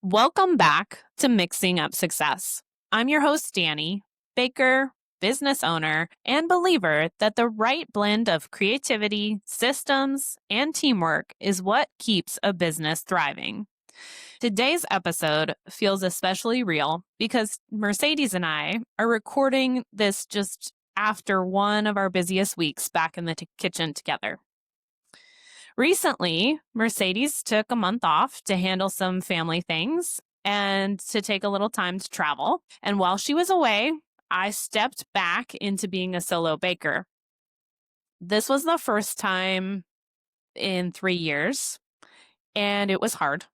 Welcome back to Mixing Up Success. I'm your host, Dani, baker, business owner, and believer that the right blend of creativity, systems, and teamwork is what keeps a business thriving. Today's episode feels especially real because Mercedes and I are recording this just after one of our busiest weeks back in the kitchen together. Recently, Mercedes took a month off to handle some family things and to take a little time to travel. And while she was away, I stepped back into being a solo baker. This was the first time in 3 years, and it was hard.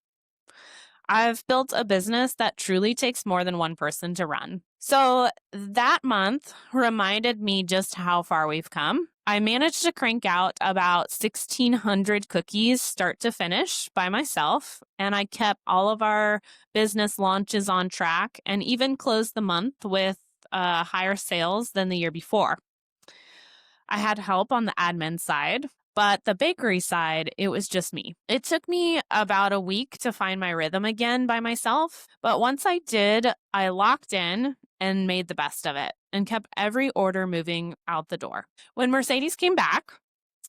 I've built a business that truly takes more than one person to run. So that month reminded me just how far we've come. I managed to crank out about 1,600 cookies start to finish by myself, and I kept all of our business launches on track and even closed the month with higher sales than the year before. I had help on the admin side, but the bakery side, it was just me. It took me about a week to find my rhythm again by myself, but once I did, I locked in and made the best of it and kept every order moving out the door. When Mercedes came back,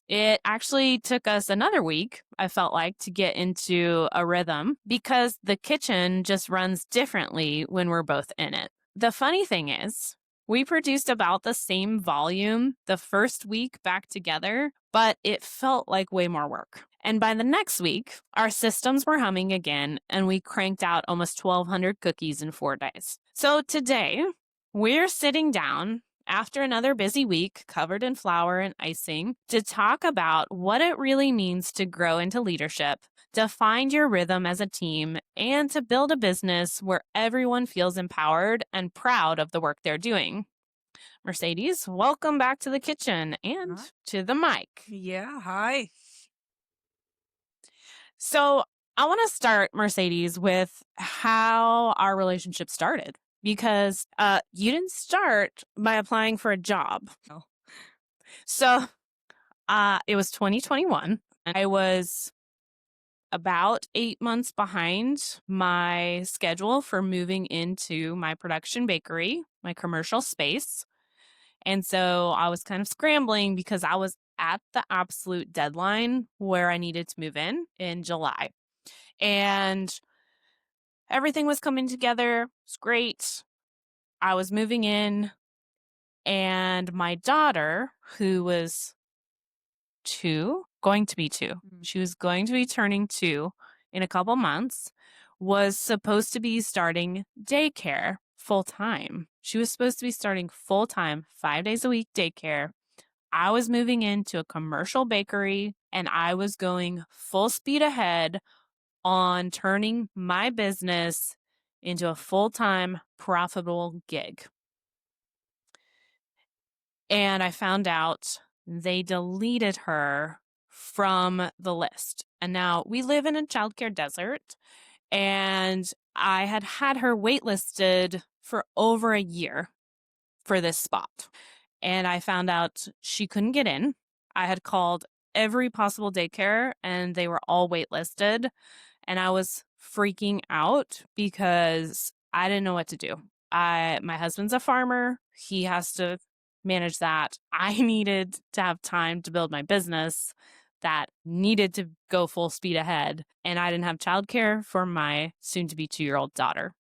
it actually took us another week, I felt like, to get into a rhythm because the kitchen just runs differently when we're both in it. The funny thing is, we produced about the same volume the first week back together, but it felt like way more work. And by the next week, our systems were humming again, and we cranked out almost 1,200 cookies in 4 days. So today, we're sitting down after another busy week covered in flour and icing to talk about what it really means to grow into leadership, to find your rhythm as a team, and to build a business where everyone feels empowered and proud of the work they're doing. Mercedes, welcome back to the kitchen and to the mic. Yeah, hi. So I want to start, Mercedes, with how our relationship started because you didn't start by applying for a job. No. So it was 2021. And I was about 8 months behind my schedule for moving into my production bakery, my commercial space. And so I was kind of scrambling because I was at the absolute deadline where I needed to move in July. And everything was coming together. It's great. I was moving in, and my daughter, who was going to be 2, she was going to be turning 2 in a couple months, was supposed to be starting daycare full-time. She was supposed to be starting full-time, 5 days a week daycare. I was moving into a commercial bakery, and I was going full speed ahead on turning my business into a full-time profitable gig. And I found out they deleted her from the list. And now we live in a childcare desert, and I had her waitlisted for over a year for this spot. And I found out she couldn't get in. I had called every possible daycare, and they were all waitlisted. And I was freaking out because I didn't know what to do. My husband's a farmer. He has to manage that. I needed to have time to build my business that needed to go full speed ahead. And I didn't have childcare for my soon-to-be 2-year-old daughter.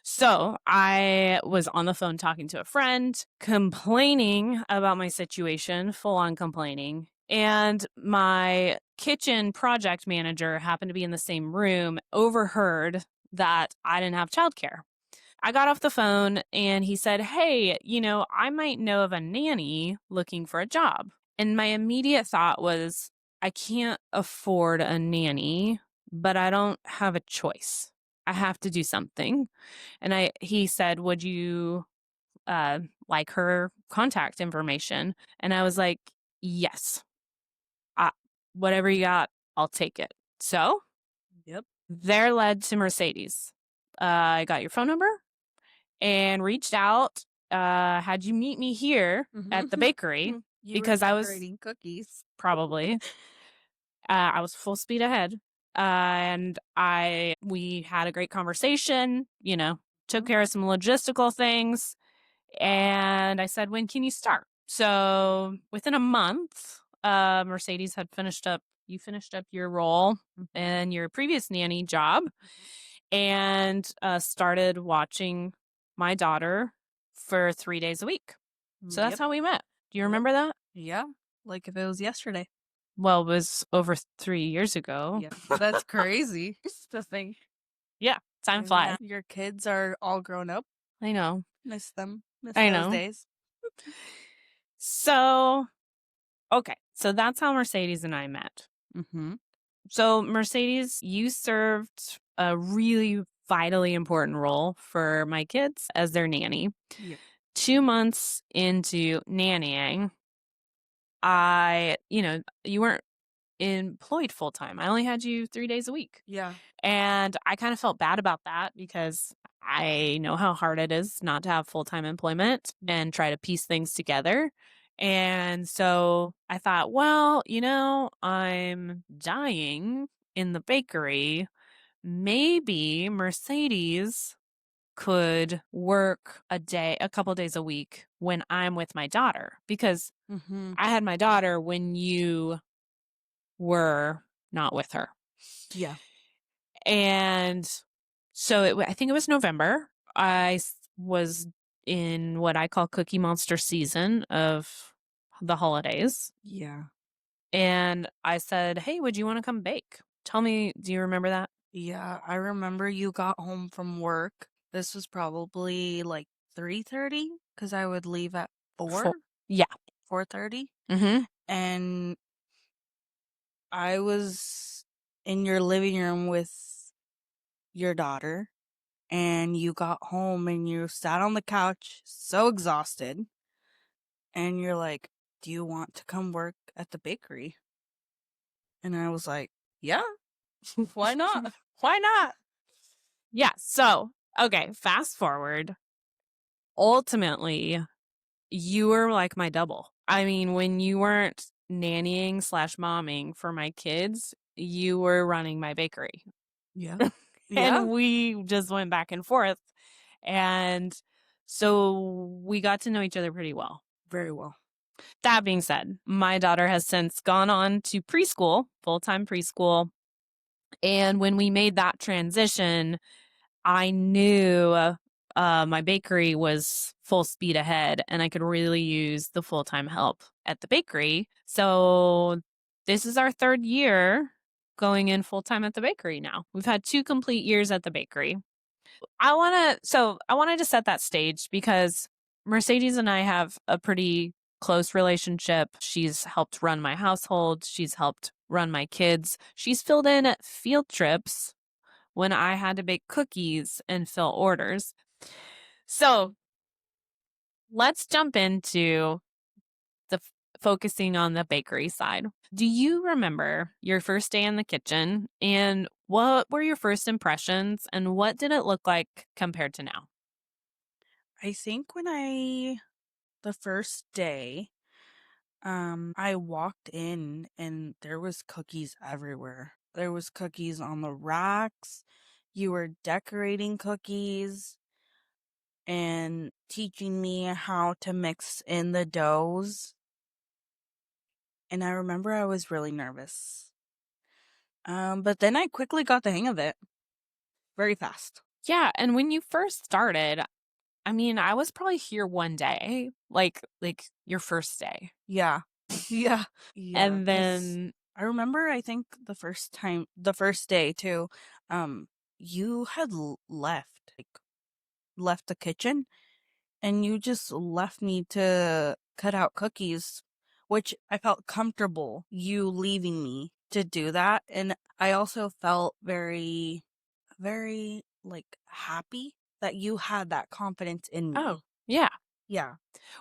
So I was on the phone talking to a friend, complaining about my situation, full on complaining. And my kitchen project manager happened to be in the same room, overheard that I didn't have childcare. I got off the phone and he said, "Hey, I might know of a nanny looking for a job." And my immediate thought was, I can't afford a nanny, but I don't have a choice. I have to do something. And he said, "Would you like her contact information?" And I was like, "Yes. Whatever you got, I'll take it." So Yep. there led to Mercedes. I got your phone number and reached out, had you meet me here at the bakery because I was eating cookies. probably, I was full speed ahead. And we had a great conversation, took care of some logistical things. And I said, when can you start? So within a month, Mercedes had you finished up your role in your previous nanny job and started watching my daughter for 3 days a week. So that's Yep. how we met. Do you Yep. remember that? Yeah. Like if it was yesterday. Well, it was over 3 years ago. Yeah. That's crazy to think. Yeah, time And flies. now your kids are all grown up. I know. Miss them. Miss I those know. days. So, okay. So that's how Mercedes and I met. Mm-hmm. So, Mercedes, you served a really vitally important role for my kids as their nanny. Yep. 2 months into nannying, you weren't employed full time. I only had you 3 days a week. Yeah. And I kind of felt bad about that because I know how hard it is not to have full time employment and try to piece things together. And so I thought, well, I'm dying in the bakery. Maybe Mercedes could work a couple days a week when I'm with my daughter because Mm-hmm. I had my daughter when you were not with her. Yeah. And so I think it was November. Was in what I call Cookie Monster season of the holidays. Yeah. And I said, hey, would you want to come bake? Tell me, do you remember that? Yeah. I remember you got home from work. This was probably like 3:30 because I would leave at 4, Yeah. 4:30. Mm-hmm. And I was in your living room with your daughter, and you got home and you sat on the couch, so exhausted, and you're like, "Do you want to come work at the bakery?" And I was like, "Yeah, why not?" Why not? Yeah. So, okay, fast forward. Ultimately, you were like my double. I mean, when you weren't nannying slash momming for my kids, you were running my bakery. Yeah. Yeah. And we just went back and forth. And so we got to know each other pretty well. Very well. That being said, my daughter has since gone on to preschool, full time preschool. And when we made that transition, I knew my bakery was full speed ahead and I could really use the full time help at the bakery. So this is our 3rd year going in full time at the bakery now. We've had 2 complete years at the bakery. I wanted to set that stage because Mercedes and I have a pretty close relationship. She's helped run my household. She's helped run my kids. She's filled in at field trips when I had to bake cookies and fill orders. So let's jump into focusing on the bakery side. Do you remember your first day in the kitchen and what were your first impressions and what did it look like compared to now? I think the first day, I walked in and there was cookies everywhere. There was cookies on the racks. You were decorating cookies and teaching me how to mix in the doughs. And I remember I was really nervous. But then I quickly got the hang of it very fast. Yeah, and when you first started, I mean, I was probably here one day, like your first day. Yeah. Yeah. Yeah. And then I remember, I think the first day too, you had left the kitchen and you just left me to cut out cookies, which I felt comfortable you leaving me to do that. And I also felt very, very like happy that you had that confidence in me. oh, yeah. Yeah.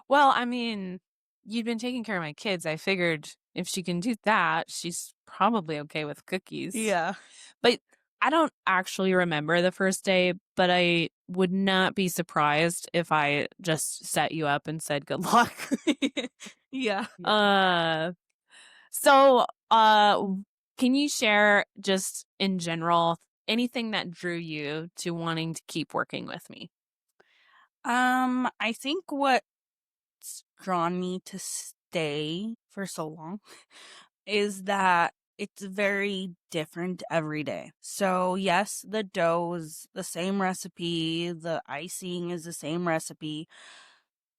Well, I mean, you'd been taking care of my kids. I figured if she can do that, she's probably okay with cookies. Yeah. But I don't actually remember the first day, but I would not be surprised if I just set you up and said good luck. Yeah. uh so Can you share just in general anything that drew you to wanting to keep working with me? I think what's drawn me to stay for so long is that it's very different every day. So, yes, the dough is the same recipe, the icing is the same recipe,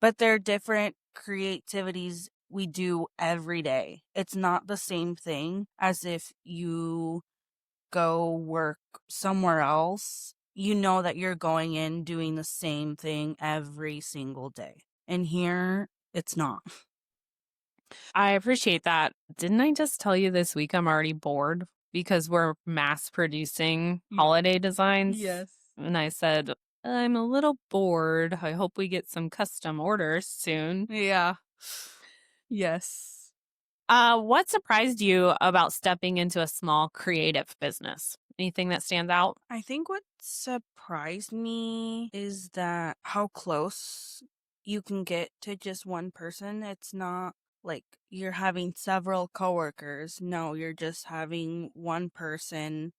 but they're different creativities we do every day. It's not the same thing as if you go work somewhere else. You know that you're going in doing the same thing every single day. And here, it's not. I appreciate that. Didn't I just tell you this week I'm already bored because we're mass producing Yeah. holiday designs? Yes. And I said, I'm a little bored. I hope we get some custom orders soon. Yeah. Yes. What surprised you about stepping into a small creative business? Anything that stands out? I think what surprised me is that how close you can get to just one person. It's not like you're having several coworkers. No, you're just having one person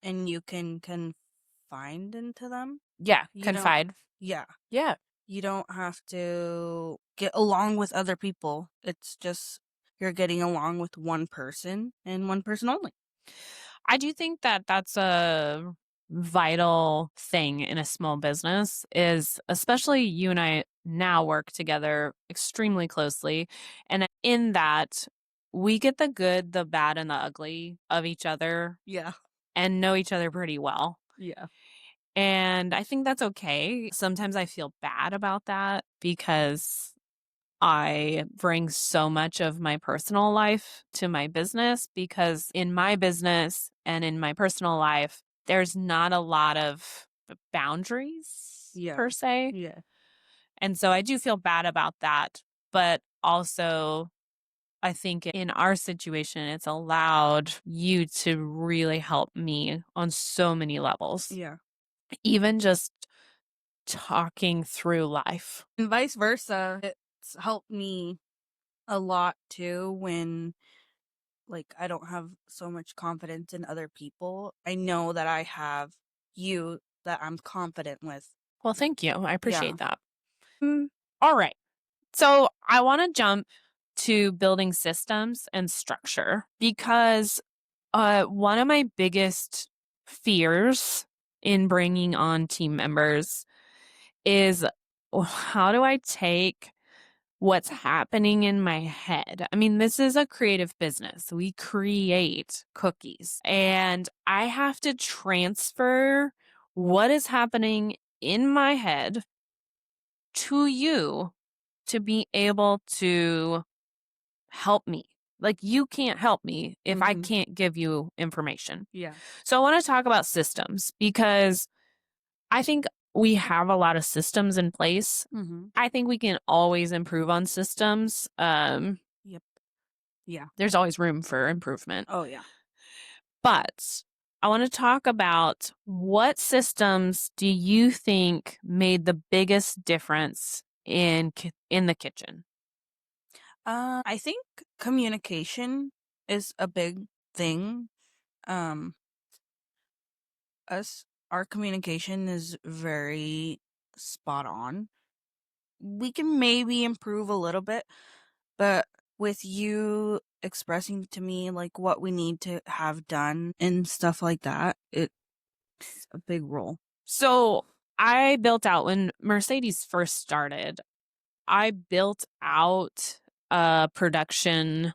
and you can confide into them. Yeah, You don't, confide. yeah, Yeah. you don't have to get along with other people. It's just you're getting along with one person and one person only. I do think that that's a vital thing in a small business is especially you and I now work together extremely closely. And in that, we get the good, the bad, and the ugly of each other Yeah. and know each other pretty well. Yeah. And I think that's okay. Sometimes I feel bad about that because I bring so much of my personal life to my business because in my business and in my personal life, there's not a lot of boundaries Yeah. per se. Yeah. And so I do feel bad about that. But also, I think in our situation, it's allowed you to really help me on so many levels, Yeah. even just talking through life. And vice versa. It's helped me a lot too when like I don't have so much confidence in other people. I know that I have you that I'm confident with. Well, thank you. I Yeah. appreciate that. All right. So I want to jump to building systems and structure because one of my biggest fears in bringing on team members is how do I take what's happening in my head? I mean, this is a creative business. We create cookies, and I have to transfer what is happening in my head to you to be able to help me. Like, you can't help me if I Mhm. can't give you information. Yeah. So, I want to talk about systems because I think we have a lot of systems in place. Mhm. I think we can always improve on systems. Yep. Yeah. There's always room for improvement. Oh yeah. But I want to talk about what systems do you think made the biggest difference in the kitchen? I think communication is a big thing. Um us our communication is very spot on. We can maybe improve a little bit, but with you expressing to me like what we need to have done and stuff like that, it's a big role. So I built out when Mercedes first started, I built out a production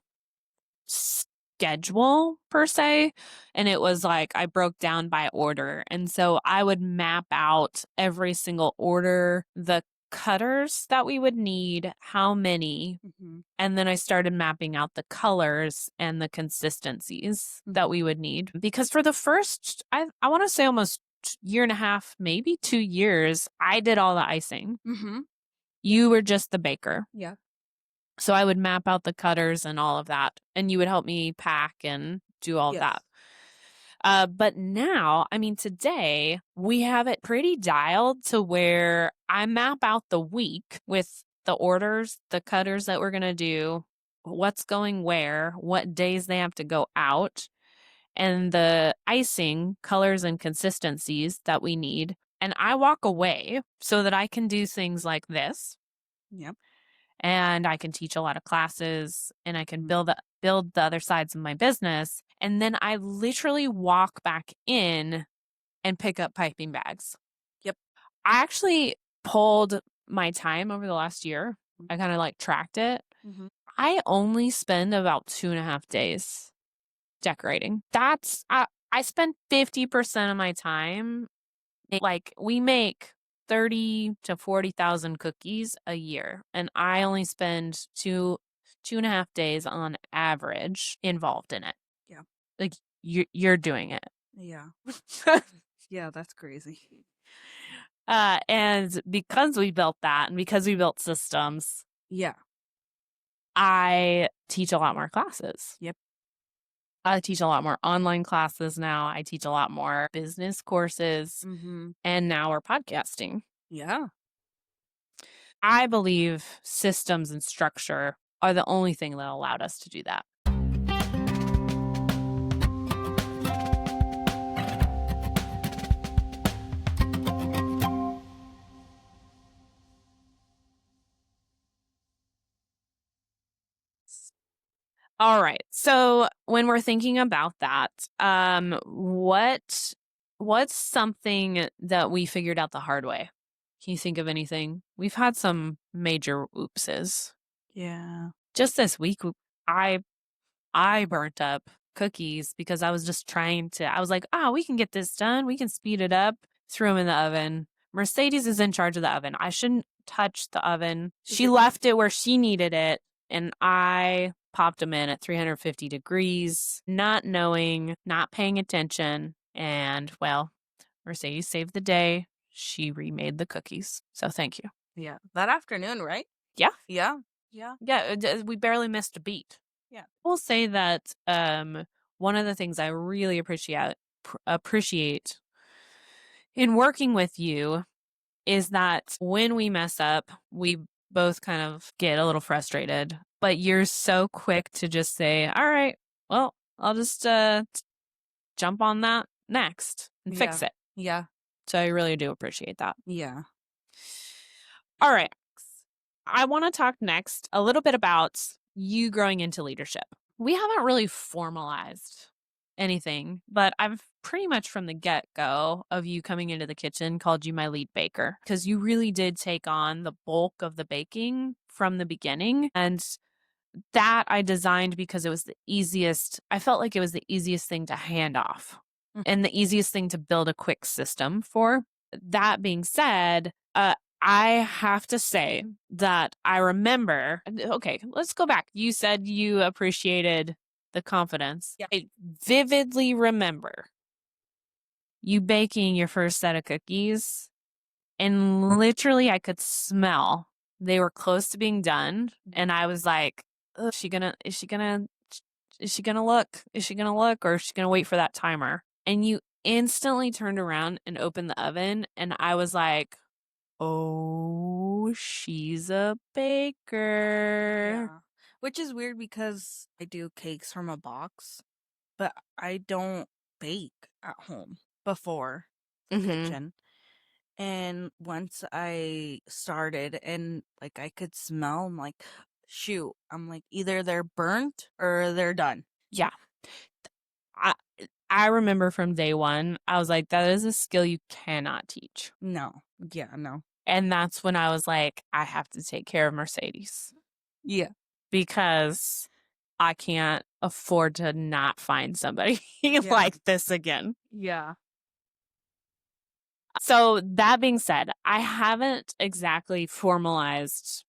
schedule per se. And it was like I broke down by order. And so I would map out every single order, the cutters that we would need, how many. Mhm. And then I started mapping out the colors and the consistencies that we would need. Because for the first, I want to say almost year and a half, maybe 2 years, I did all the icing. Mhm. You were just the baker. Yeah. So I would map out the cutters and all of that, and you would help me pack and do all of Yes. that. But now, I mean, today we have it pretty dialed to where I map out the week with the orders, the cutters that we're going to do, what's going where, what days they have to go out, and the icing colors and consistencies that we need. And I walk away so that I can do things like this. Yep. And I can teach a lot of classes, and I can build the other sides of my business. And then I literally walk back in and pick up piping bags. Yep. I actually pulled my time over the last year. I kind of like tracked it. I only spend about 2.5 days decorating. I spend 50% of my time. Like, we make 30 to 40,000 cookies a year, and I only spend 2.5 days on average involved in it. Yeah. Like, you're doing it. Yeah. Yeah, that's crazy. And because we built that and because we built systems, Yeah. I teach a lot more classes. Yep. I teach a lot more online classes now. I teach a lot more business courses, and now we're podcasting. Yeah. I believe systems and structure are the only thing that allowed us to do that. All right. So when we're thinking about that, what's something that we figured out the hard way? Can you think of anything? We've had some major oopses. Yeah. Just this week, I burnt up cookies because I was just I was like, we can get this done. We can speed it up. Threw them in the oven. Mercedes is in charge of the oven. I shouldn't touch the oven. She left it where she needed it, and I popped them in at 350 degrees, not knowing, not paying attention. And, well, Mercedes saved the day. She remade the cookies. So thank you. Yeah. That afternoon, right? Yeah. Yeah. Yeah. Yeah. We barely missed a beat. Yeah. I will say that one of the things I really appreciate in working with you is that when we mess up, we both kind of get a little frustrated, but you're so quick to just say, all right, well, I'll just jump on that next and fix it. Yeah. So I really do appreciate that. Yeah. All right. I want to talk next a little bit about you growing into leadership. We haven't really formalized anything, but I've pretty much from the get-go of you coming into the kitchen called you my lead baker because you really did take on the bulk of the baking from the beginning. And that I designed because it was the easiest. I felt like it was the easiest thing to hand off and the easiest thing to build a quick system for. That being said, I have to say that I remember, okay, let's go back. You said you appreciated the confidence. Yeah. I vividly remember you baking your first set of cookies, and literally I could smell they were close to being done. And I was like, is she gonna look? Is she gonna look, or is she gonna wait for that timer? And you instantly turned around and opened the oven, and I was like, oh, she's a baker. Yeah. Which is weird because I do cakes from a box, but I don't bake at home before the kitchen. And once I started and like I could smell, I'm like, shoot, I'm like, either they're burnt or they're done. Yeah. I remember from day one, I was like, that is a skill you cannot teach. No. Yeah, no. And that's when I was like, I have to take care of Mercedes. Yeah. Because I can't afford to not find somebody like this again. Yeah. So that being said, I haven't exactly formalized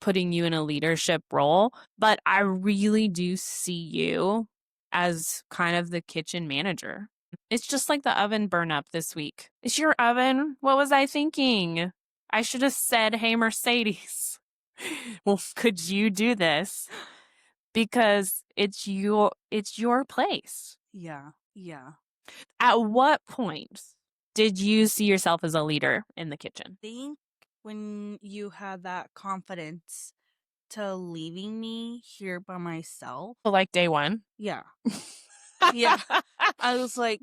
putting you in a leadership role, but I really do see you as kind of the kitchen manager. It's just like the oven burn up this week. It's your oven. What was I thinking? I should have said, hey, Mercedes, well, could you do this? Because it's your place. Yeah. Yeah. At what point did you see yourself as a leader in the kitchen? I think when you had that confidence to leaving me here by myself. Like day one. Yeah. Yeah. I was like,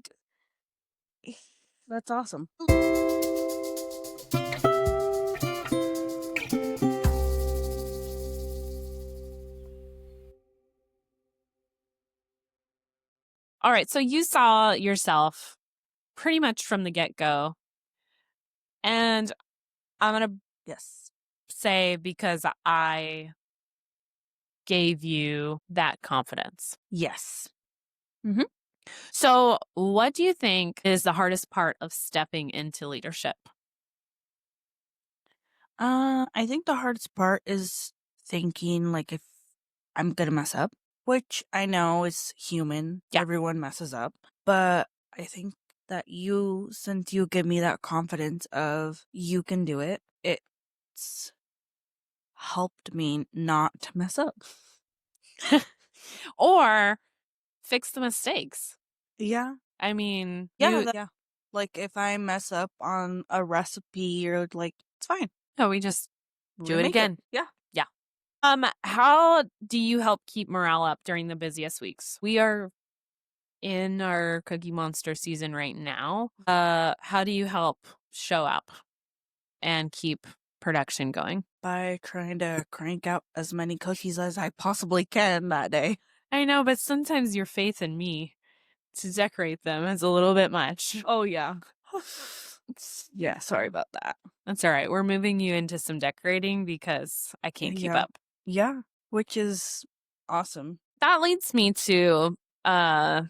that's awesome. All right. So you saw yourself pretty much from the get-go. And I'm going to Yes. say because I gave you that confidence. Yes. So what do you think is the hardest part of stepping into leadership? I think the hardest part is thinking like if I'm gonna mess up, which I know is human. Yeah. Everyone messes up. But I think that since you give me that confidence of you can do it, it's helped me not to mess up. Or fix the mistakes. Yeah. I mean, Yeah. Like if I mess up on a recipe or like it's fine. no, we just do it Remake again. Yeah. Yeah. How do you help keep morale up during the busiest weeks? We are in our Cookie Monster season right now. How do you help show up and keep production going? By trying to crank out as many cookies as I possibly can that day. I know, but sometimes your faith in me to decorate them is a little bit much. Oh yeah. Yeah, sorry about that. That's all right. We're moving you into some decorating because I can't keep up. Yeah, which is awesome. That leads me to a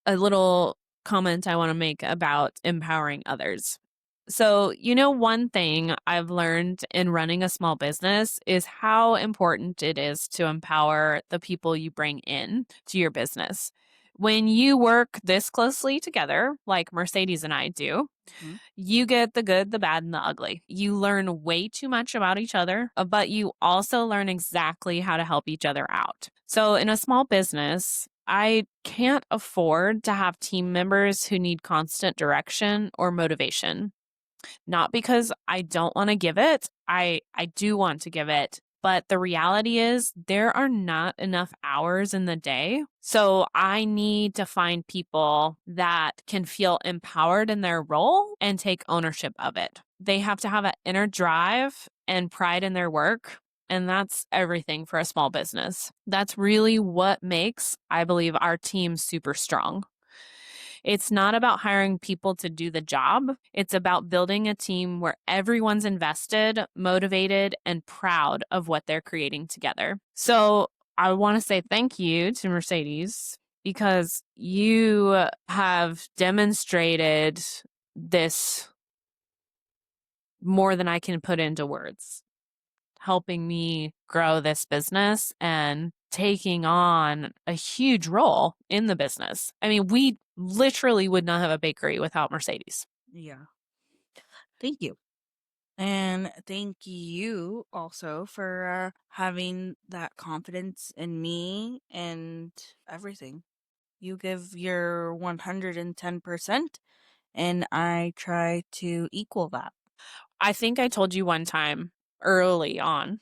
little comment I want to make about empowering others. So, one thing I've learned in running a small business is how important it is to empower the people you bring in to your business. When you work this closely together, like Mercedes and I do, you get the good, the bad, and the ugly. You learn way too much about each other, but you also learn exactly how to help each other out. So, in a small business, I can't afford to have team members who need constant direction or motivation. Not because I don't want to give it. I do want to give it. But the reality is there are not enough hours in the day. So I need to find people that can feel empowered in their role and take ownership of it. They have to have an inner drive and pride in their work. And that's everything for a small business. That's really what makes, I believe, our team super strong. It's not about hiring people to do the job. It's about building a team where everyone's invested, motivated, and proud of what they're creating together. So I want to say thank you to Mercedes because you have demonstrated this more than I can put into words, helping me grow this business and taking on a huge role in the business. I mean, we literally would not have a bakery without Mercedes. Yeah. Thank you. And thank you also for having that confidence in me and everything. You give your 110%, and I try to equal that. I think I told you one time early on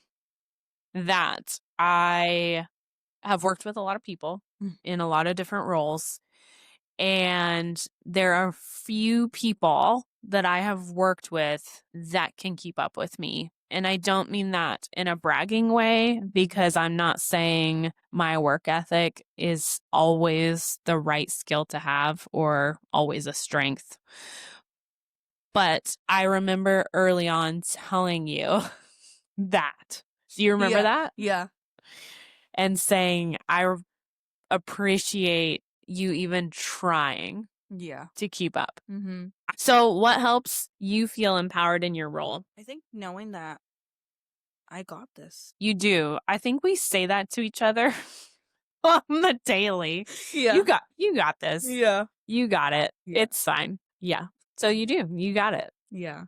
that I have worked with a lot of people in a lot of different roles. And there are few people that I have worked with that can keep up with me. And I don't mean that in a bragging way because I'm not saying my work ethic is always the right skill to have or always a strength. But I remember early on telling you that. Do you remember that? Yeah. And saying, I appreciate you even trying to keep up. So what helps you feel empowered in your role? I think knowing that I got this. You do. I think we say that to each other on the daily. Yeah. You got this. Yeah. You got it. Yeah. It's fine. Yeah. So you do. You got it. Yeah.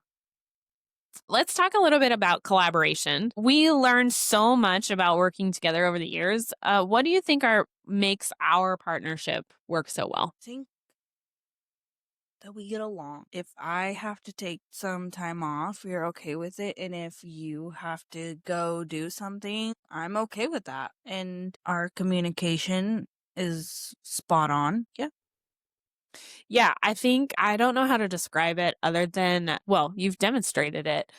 Let's talk a little bit about collaboration. We learned so much about working together over the years. What do you think makes our partnership work so well? I think that we get along. If I have to take some time off, you're okay with it. And if you have to go do something, I'm okay with that. And our communication is spot on. Yeah. Yeah, I think I don't know how to describe it other than, well, you've demonstrated it.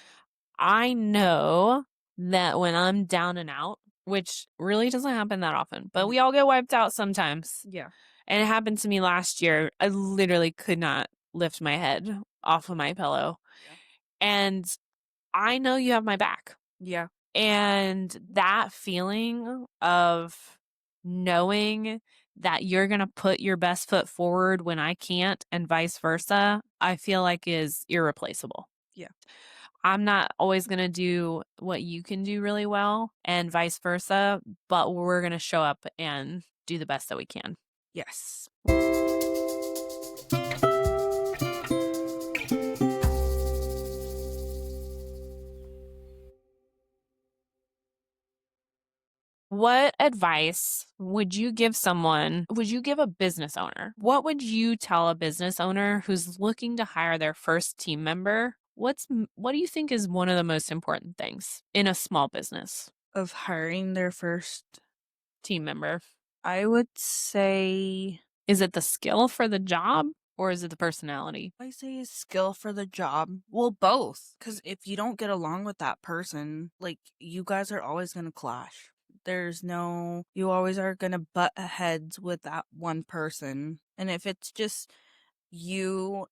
I know that when I'm down and out, which really doesn't happen that often, but we all get wiped out sometimes. Yeah. And it happened to me last year. I literally could not lift my head off of my pillow. Yeah. And I know you have my back. Yeah. And that feeling of knowing that you're going to put your best foot forward when I can't and vice versa, I feel like is irreplaceable. Yeah. I'm not always going to do what you can do really well and vice versa, but we're going to show up and do the best that we can. Yes. What advice would you give someone? Would you give a business owner? What would you tell a business owner who's looking to hire their first team member? What do you think is one of the most important things in a small business Of hiring their first, team member? I would say, Is it the skill for the job or is it the personality? I say skill for the job. Well, both. Because if you don't get along with that person, like, you guys are always going to clash. You always are going to butt heads with that one person. And if it's just you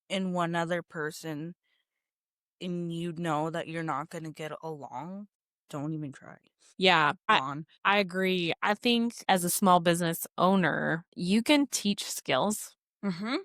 and one other person and you know that you're not going to get along, don't even try. Yeah, On. I agree. I think as a small business owner, you can teach skills. Mm-hmm.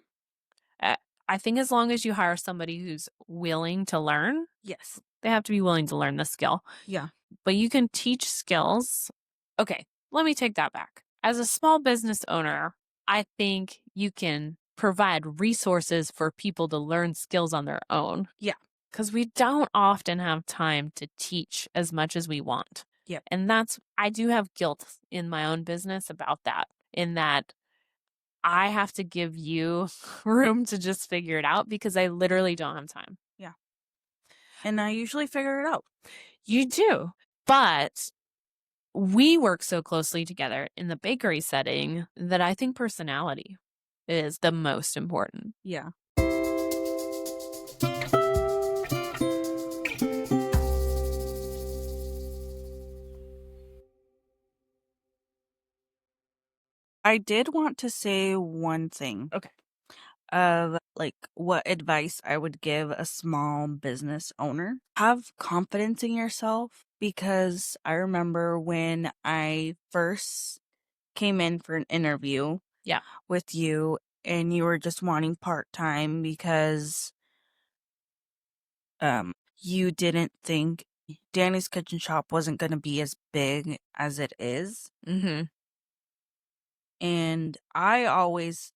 Uh, I think as long as you hire somebody who's willing to learn, Yes. they have to be willing to learn the skill. Yeah. But you can teach skills. Okay, let me take that back. As a small business owner, I think you can provide resources for people to learn skills on their own. Yeah. Because we don't often have time to teach as much as we want. Yep. And I do have guilt in my own business about that, in that I have to give you room to just figure it out because I literally don't have time. Yeah. And I usually figure it out. You do. But we work so closely together in the bakery setting that I think personality is the most important. Yeah. I did want to say one thing. Okay. Of like what advice I would give a small business owner. Have confidence in yourself, because I remember when I first came in for an interview Yeah. with you and you were just wanting part-time because you didn't think Danny's Kitchen Shop wasn't going to be as big as it is. Mm-hmm. And I always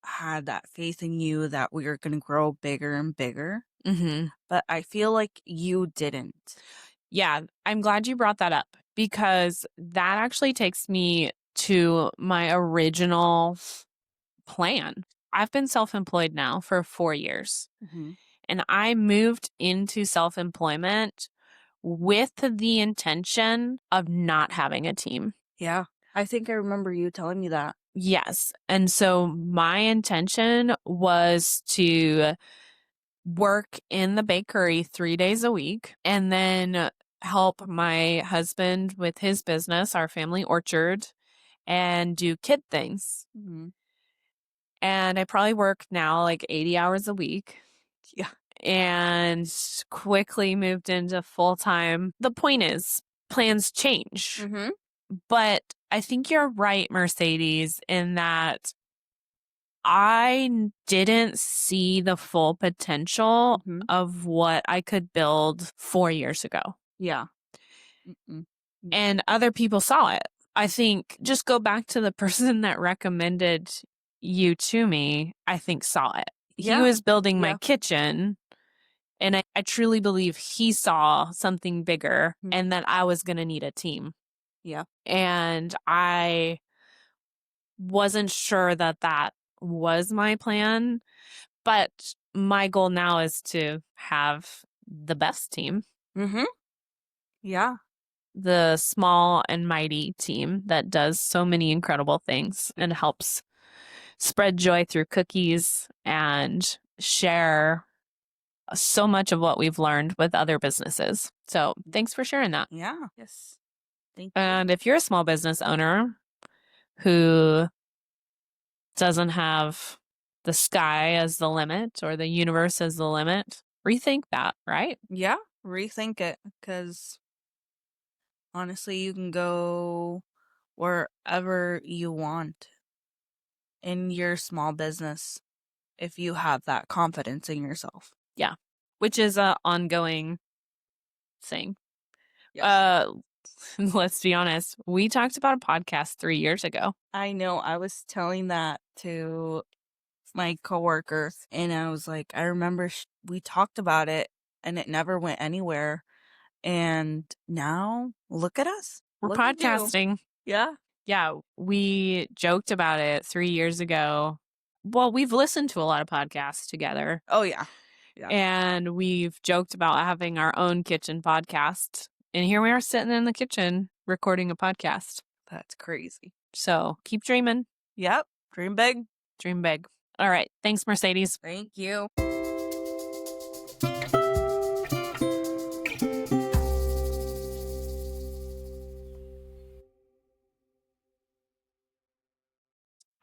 had that faith in you that we were going to grow bigger and bigger. Mm-hmm. But I feel like you didn't. Yeah, I'm glad you brought that up because that actually takes me to my original plan. I've been self-employed now for 4 years, Mm-hmm. and I moved into self-employment with the intention of not having a team. Yeah. I think I remember you telling me that. Yes. And so my intention was to work in the bakery 3 days a week and then help my husband with his business, our family orchard, and do kid things. Mm-hmm. And I probably work now like 80 hours a week. Yeah. And quickly moved into full time. The point is, plans change. Mm-hmm. But I think you're right, Mercedes, in that I didn't see the full potential Mm-hmm. of what I could build 4 years ago. Yeah. Mm-mm. And other people saw it. I think just go back to the person that recommended you to me, I think saw it. He Yeah. was building my Yeah. kitchen, and I truly believe he saw something bigger Mhm. and that I was going to need a team. Yeah. And I wasn't sure that was my plan. But my goal now is to have the best team. Mm-hmm. Yeah. The small and mighty team that does so many incredible things and helps spread joy through cookies and share so much of what we've learned with other businesses. So thanks for sharing that. Yeah. Yes. Thank you. And if you're a small business owner who doesn't have the sky as the limit or the universe as the limit, rethink that, right? Yeah. Rethink it, because honestly, you can go wherever you want in your small business if you have that confidence in yourself. Yeah. Which is a ongoing thing. Yes. Let's be honest. We talked about a podcast 3 years ago. I know. I was telling that to my coworker, and I was like, I remember we talked about it and it never went anywhere. And now look at us. We're Look at you. podcasting. Yeah. Yeah, we joked about it 3 years ago. Well, we've listened to a lot of podcasts together. Oh, yeah. Yeah. And we've joked about having our own kitchen podcast. And here we are sitting in the kitchen recording a podcast. That's crazy. So keep dreaming. Yep. Dream big. Dream big. All right. Thanks, Mercedes. Thank you.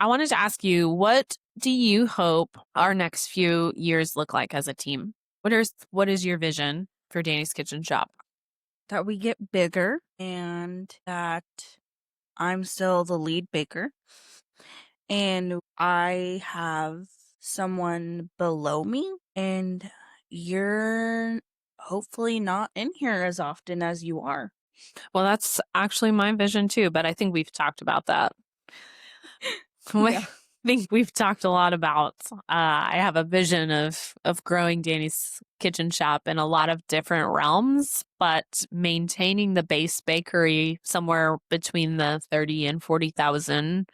I wanted to ask you, what do you hope our next few years look like as a team? What is your vision for Dani's Kitchen Shop? That we get bigger and that I'm still the lead baker and I have someone below me, and you're hopefully not in here as often as you are. Well, that's actually my vision too, but I think we've talked about that. Yeah. I think we've talked a lot about I have a vision of growing Dani's Kitchen Shop in a lot of different realms, but maintaining the base bakery somewhere between the 30 and 40,000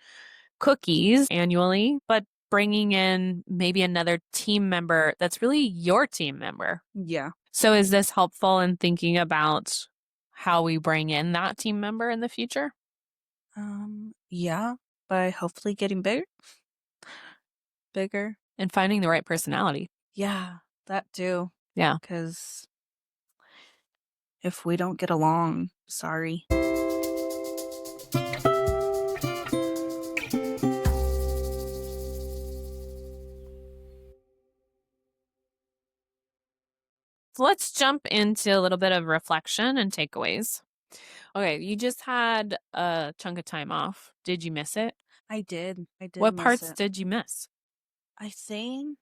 cookies annually, but bringing in maybe another team member that's really your team member. Yeah. So is this helpful in thinking about how we bring in that team member in the future? Yeah, by hopefully getting bigger. And finding the right personality. Yeah, that too. Yeah. Because if we don't get along, sorry. So let's jump into a little bit of reflection and takeaways. Okay, you just had a chunk of time off. Did you miss it? I did. What miss parts it. did you miss? I think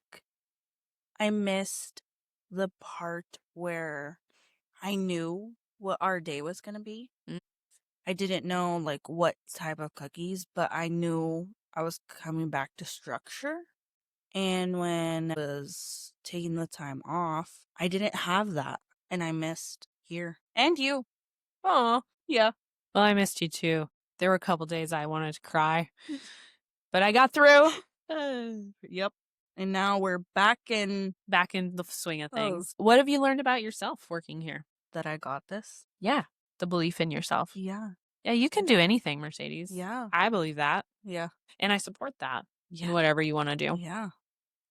I missed the part where I knew what our day was going to be. Mm. I didn't know like what type of cookies, but I knew I was coming back to structure. And when I was taking the time off, I didn't have that. And I missed here. And you. Oh, Yeah. well, I missed you too. There were a couple days I wanted to cry, but I got through. Yep. And now we're back in the swing of things. What have you learned about yourself working here? that I got this. Yeah, the belief in yourself. Yeah. Yeah, you can do anything, Mercedes. Yeah. I believe that. Yeah. And I support that. Yeah. Whatever you want to do. Yeah.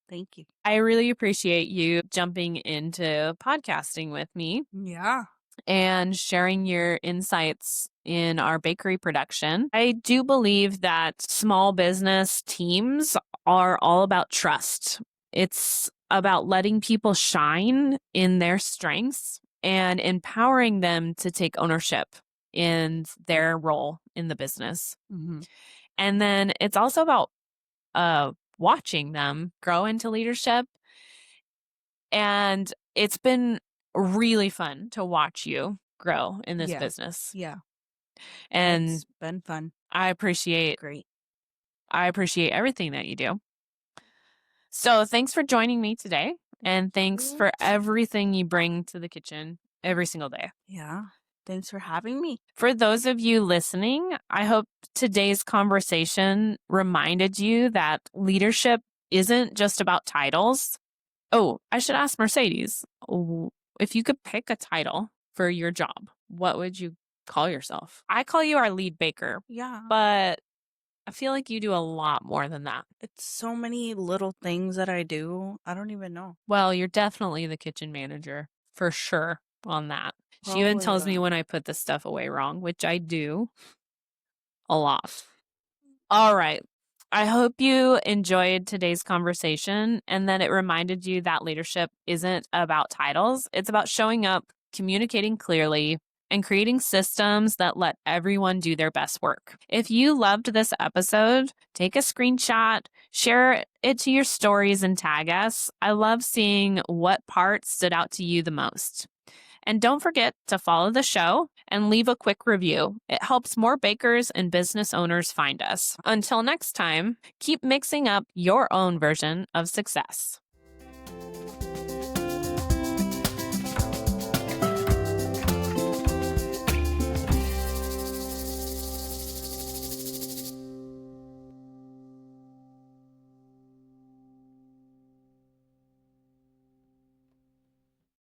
Thank you. I really appreciate you jumping into podcasting with me. Yeah. And sharing your insights in our bakery production. I do believe that small business teams are all about trust. It's about letting people shine in their strengths and empowering them to take ownership in their role in the business. Mm-hmm. And then it's also about watching them grow into leadership. And it's been really fun to watch you grow in this business. Yeah. And it's been fun. I appreciate Great. everything that you do. So thanks for joining me today. And thanks for everything you bring to the kitchen every single day. Yeah. Thanks for having me. For those of you listening, I hope today's conversation reminded you that leadership isn't just about titles. Oh, I should ask Mercedes, if you could pick a title for your job, what would you call yourself? I call you our lead baker, Yeah. but I feel like you do a lot more than that. It's so many little things that I do. I don't even know. Well, you're definitely the kitchen manager for sure on that. She even Probably tells me that. when I put the stuff away wrong, which I do a lot. All right. I hope you enjoyed today's conversation and that it reminded you that leadership isn't about titles. It's about showing up, communicating clearly, and creating systems that let everyone do their best work. If you loved this episode, take a screenshot, share it to your stories, and tag us. I love seeing what part stood out to you the most. And don't forget to follow the show and leave a quick review. It helps more bakers and business owners find us. Until next time, keep mixing up your own version of success.